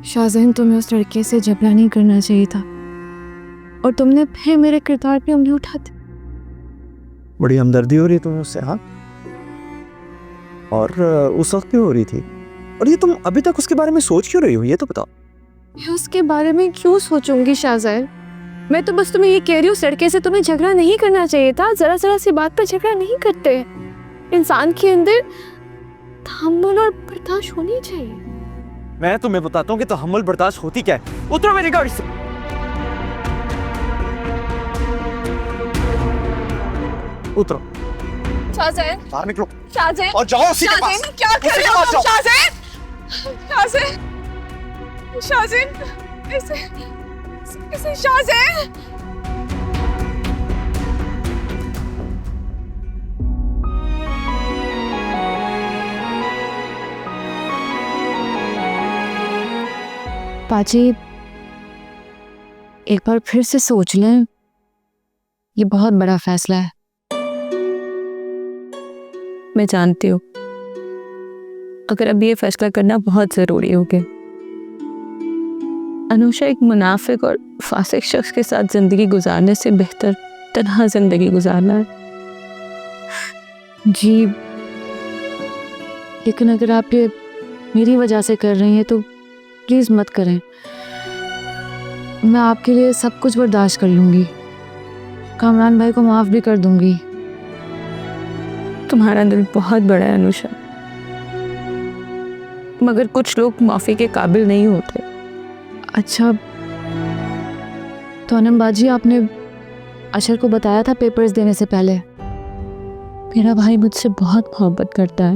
शाहज़ैन, तुम्हें उस लड़के से झगड़ा नहीं करना चाहिए था और तुमने फिर मेरे किरदार पे उंगली उठा दी। बड़ी हमदर्दी हो रही है तुम्हें उससे, हाँ? और उस वक्त क्यों हो रही थी? और ये तुम अभी तक उसके बारे में सोच क्यों रही हो, ये तो बताओ। मैं उसके बारे में क्यों सोचूंगी शाहज़ैन? मैं तो बस तुम्हें ये कह रही हूँ, उस लड़के से तुम्हें झगड़ा नहीं करना चाहिए था। जरा जरा सी बात पर झगड़ा नहीं करते। इंसान के अंदर तहम्मुल और बर्दाश्त होनी चाहिए। मैं तुम्हें बताता हूँ कि तहम्मुल बर्दाश्त होती क्या है। उतरो मेरी गाड़ी से। उतरो। शाहज़ैन, बाहर निकलो शाहज़ैन, और जाओ उसी के पास। शाहज़ैन, क्या कर रहे हो तुम? शाहज़ैन, शाहज़ैन, शाहज़ैन, ऐसे शाहज़ैन। पाजी, एक बार फिर से सोच लें, ये बहुत बड़ा फैसला है। मैं जानती हूँ, अगर अब ये फैसला करना बहुत ज़रूरी हो गया। अनुषा एक मुनाफिक और फासिक शख्स के साथ ज़िंदगी गुजारने से बेहतर तन्हा ज़िंदगी गुजारना है। जी, लेकिन अगर आप ये मेरी वजह से कर रही हैं तो प्लीज़ मत करें। मैं आपके लिए सब कुछ बर्दाश्त कर लूँगी, कामरान भाई को माफ़ भी कर दूँगी। तुम्हारा दिल बहुत बड़ा है अनुषा, मगर कुछ लोग माफ़ी के काबिल नहीं होते। अच्छा, तो अनम बाजी, आपने अशर को बताया था पेपर्स देने से पहले? मेरा भाई मुझसे बहुत मोहब्बत करता है।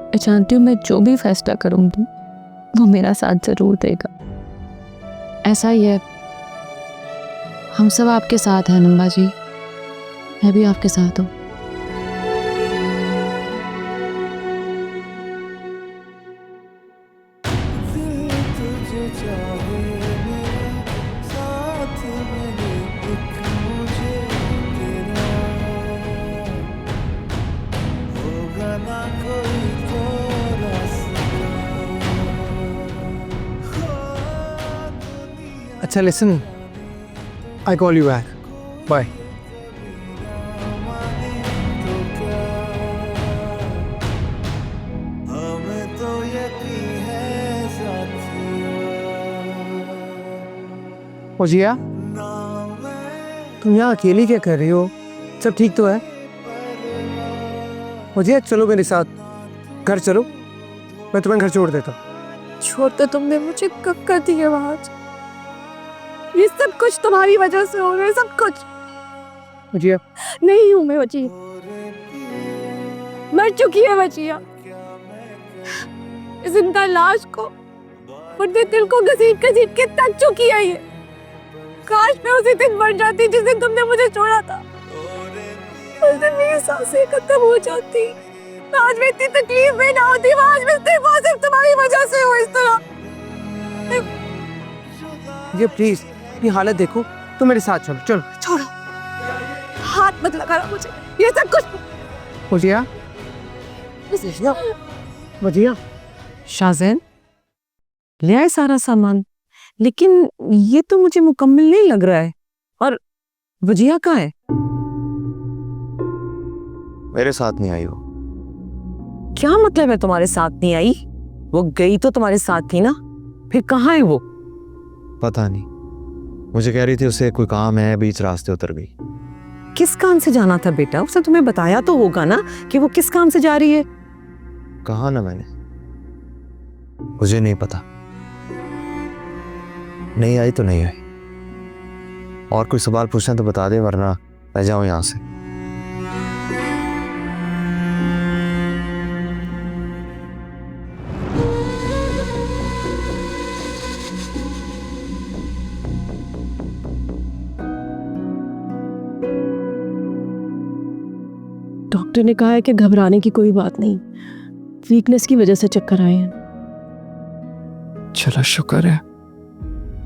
मैं जानती हूँ मैं जो भी फैसला करूँगी वो मेरा साथ ज़रूर देगा। ऐसा ही है, हम सब आपके साथ हैं अनम बाजी, मैं भी आपके साथ हूँ। अच्छा listen, I call you back, bye. Fauzia, तुम यहाँ अकेली क्या कर रही हो? सब ठीक तो है? फौजिया चलो मेरे साथ, घर चलो, मैं तुम्हें घर छोड़ देता हूँ। छोड़ तो तुमने मुझे कब कर दी आवाज? ये सब कुछ तुम्हारी वजह से हो रहा है, सब कुछ। फौजिया नहीं हूं मैं बची, मर चुकी है बचिया। जिंदा लाश को मुर्दे दिल को घसीट घसीट के थक चुकी है ये। काश मैं उसी दिन मर जाती जिस दिन तुमने मुझे छोड़ा था। उस दिन मेरी सांसें खत्म हो जाती, आज मैं इतनी तकलीफ में ना होती। आज मैं सिर्फ तुम्हारी वजह से हूँ इस तरह। ये प्लीज अपनी हालत देखो, तुम मेरे साथ चलो। चलो छोड़ो, हाथ मत लगा मुझे, ये सब कुछ। फौजिया, फौजिया। शाहज़ैन, ले आए सारा सामान, लेकिन ये तो मुझे मुकम्मल नहीं लग रहा है। और वजिया कहाँ है? मेरे साथ नहीं आई वो। क्या मतलब है तुम्हारे साथ नहीं आई? वो गई तो तुम्हारे साथ थी ना, फिर कहाँ है वो? पता नहीं, मुझे कह रही थी उसे कोई काम है, बीच रास्ते उतर गई। किस काम से जाना था बेटा? उसने तुम्हें बताया तो होगा ना कि वो किस काम से जा रही है। कहा ना मैंने, मुझे नहीं पता। नहीं आई तो नहीं आई। और कोई सवाल पूछना तो बता दे, वरना मैं जाऊं यहां से। डॉक्टर ने कहा है कि घबराने की कोई बात नहीं, वीकनेस की वजह से चक्कर आए हैं। चलो शुक्र है।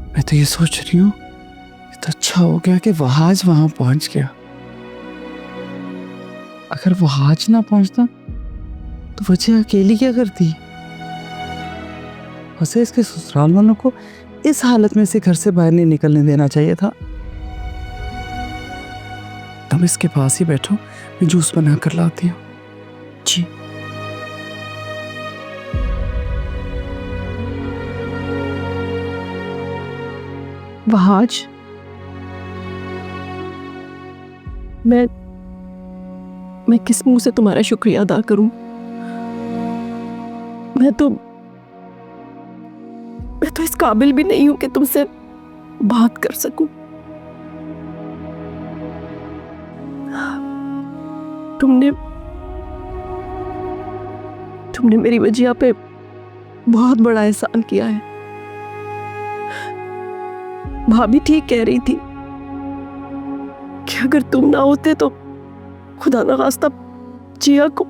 मैं तो ये सोच रही हूँ, तो अच्छा हो गया कि वहाज वहां पहुंच गया। अगर वहाज ना पहुंचता तो वजह अकेली क्या करती? उसे इसके ससुराल वालों को इस हालत में से घर से बाहर नहीं निकलने देना चाहिए था। तुम इसके पास ही बैठो, मैं जूस बना कर लाती हूँ। जी। वहाज, मैं किस मुंह से तुम्हारा शुक्रिया अदा करूं? मैं तो इस काबिल भी नहीं हूं कि तुमसे बात कर सकूं। तुमने मेरी वजिया पे बहुत बड़ा एहसान किया है। भाभी ठीक कह रही थी कि अगर तुम ना होते तो खुदा ना खास्ता जिया को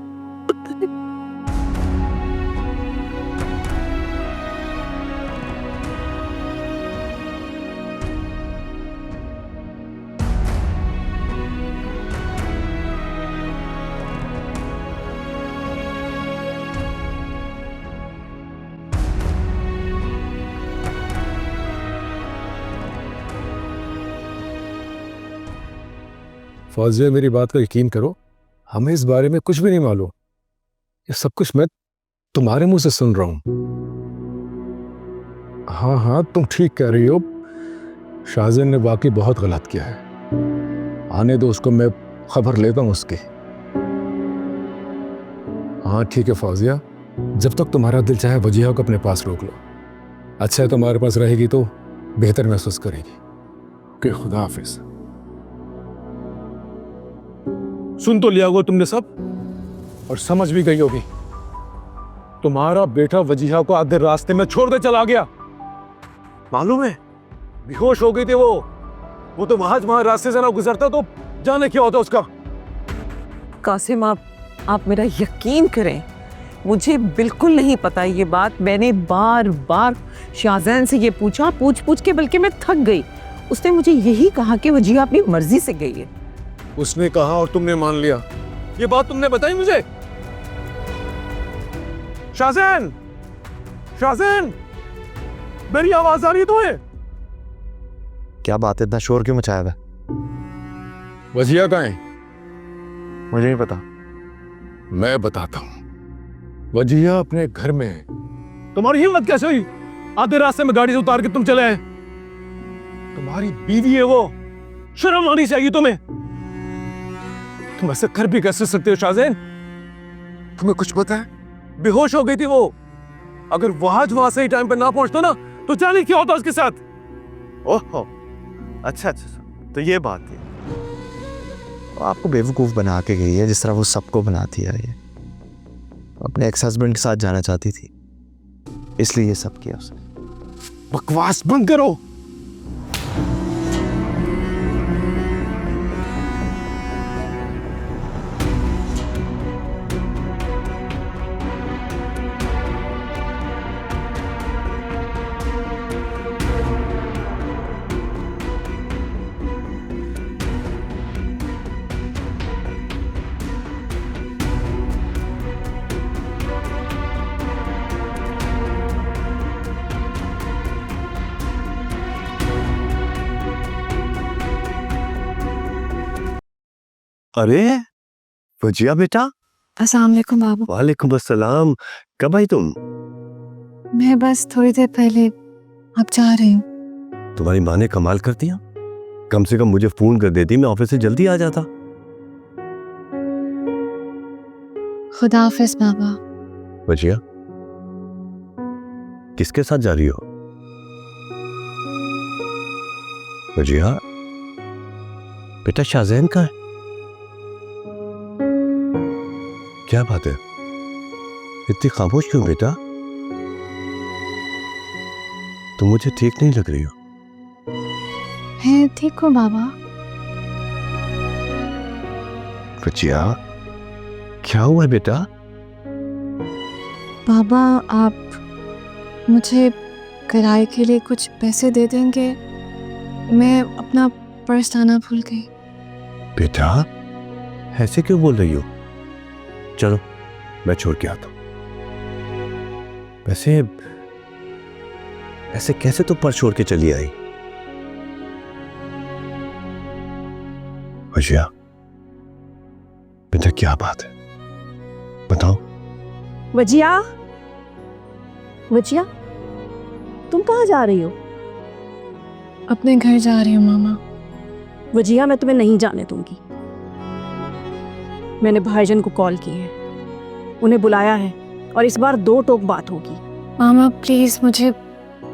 फौजिया, मेरी बात का यकीन करो, हमें इस बारे में कुछ भी नहीं मालूम। ये सब कुछ मैं तुम्हारे मुंह से सुन रहा हूं। हाँ हाँ, तुम ठीक कह रही हो। शाहजैन ने वाकई बहुत गलत किया है। आने दो उसको, मैं खबर लेता हूं उसकी। हाँ ठीक है फौजिया, जब तक तुम्हारा दिल चाहे वजिया को अपने पास रोक लो। अच्छा है, तुम्हारे पास रहेगी तो बेहतर महसूस करेगी। कि खुदा हाफिज। सुन तो लिया होगा तुमने सब, और समझ भी गई होगी। तुम्हारा बेटा वजीहा को आधे रास्ते में छोड़ दे चला गया। मालूम है, बेहोश हो गई थी वो तो वहां रास्ते से ना गुजरता तो जाने क्या होता उसका। कासिम, आप मेरा यकीन करें, मुझे बिल्कुल नहीं पता ये बात। मैंने बार बार शाहजैन से ये पूछा, पूछ के बल्कि मैं थक गई। उसने मुझे यही कहा कि वजीहा अपनी मर्जी से गई है। उसने कहा और तुमने मान लिया। ये बात तुमने बताई मुझे? शाहजैन, शाहजैन, मेरी आवाज आ रही है तुम्हें? क्या बात है, इतना शोर क्यों मचाया हुआ है? वजिया कहाँ है? मुझे नहीं पता। मैं बताता हूं। वजिया अपने घर में है। तुम्हारी हिम्मत कैसे हुई आधे रास्ते में गाड़ी से उतार के तुम चले आए? तुम्हारी बीवी है वो, शर्म आनी चाहिए तुम्हें। तुम ऐसे कर भी कैसे सकते हो शाहजैन? तुम्हें कुछ पता है? बेहोश हो गई थी वो। अगर वहां सही टाइम पे ना पहुंचता ना तो जाने क्या होता उसके साथ। ओहो, अच्छा, तो ये बात है। वो आपको बेवकूफ़ बना के गई है, जिस तरह वो सबको बनाती है। ये अपने एक्स हस्बैंड के साथ जाना चाहती थी, इसलिए ये सब किया उसने। बकवास बंद करो। अरे वजिया बेटा। अस्सलाम वालेकुम बाबू। वालेकुम अस्सलाम। कब आई तुम? मैं बस थोड़ी देर पहले अब जा रही हूँ। तुम्हारी माँ ने कमाल कर दिया। कम से कम मुझे फोन कर देती, मैं ऑफिस से जल्दी आ जाता। खुदा हाफिज बाबा। वजिया, किसके साथ जा रही हो? वजिया बेटा, शाहजैन कहाँ है? क्या बात है, इतनी खामोश क्यों बेटा? तुम मुझे ठीक नहीं लग रही हो। मैं ठीक हूँ बाबा। बच्चिया, क्या हुआ है बेटा? बाबा, आप मुझे किराए के लिए कुछ पैसे दे देंगे? मैं अपना पर्स लाना भूल गई। बेटा, ऐसे क्यों बोल रही हो? चलो मैं छोड़ के आता हूं। वैसे ऐसे कैसे तो पर छोड़ के चली आई? वजिया, बेटा क्या बात है, बताओ। वजिया, वजिया, तुम कहाँ जा रही हो? अपने घर जा रही हूँ मामा। वजिया, मैं तुम्हें नहीं जाने दूंगी। मैंने भाईजान को कॉल की है, उन्हें बुलाया है और इस बार 2 टोक बात होगी। मामा प्लीज, मुझे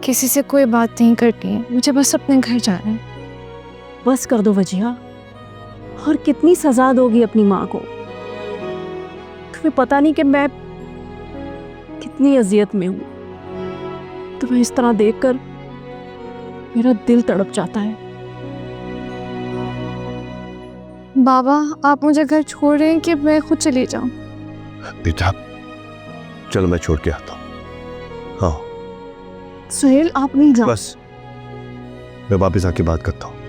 किसी से कोई बात नहीं करनी है, मुझे बस अपने घर जाना है। बस कर दो वजिया, और कितनी सजा दोगी अपनी माँ को? तुम्हें पता नहीं कि मैं कितनी अजियत में हूं। तुम्हें इस तरह देखकर मेरा दिल तड़प जाता है। बाबा, आप मुझे घर छोड़ रहे हैं कि मैं खुद चली जाऊं? बेटा चलो मैं छोड़ के आता हूँ। हाँ सुहेल, आप नहीं जाओ। बस मैं वापस आके बात करता हूँ।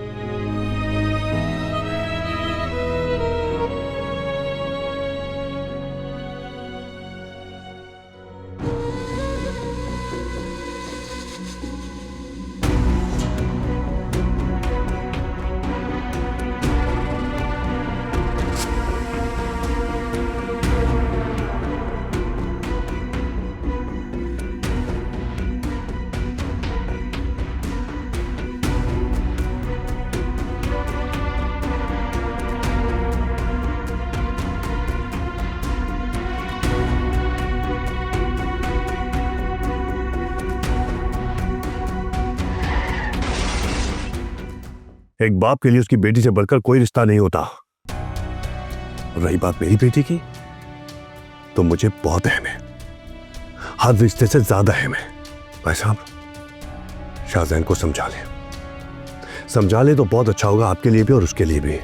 एक बाप के लिए उसकी बेटी से बढ़कर कोई रिश्ता नहीं होता। और रही बात मेरी बेटी की, तो मुझे बहुत अहम है, हर रिश्ते से ज्यादा अहम है। भाई साहब, शाहजैन को समझा ले तो बहुत अच्छा होगा, आपके लिए भी और उसके लिए भी।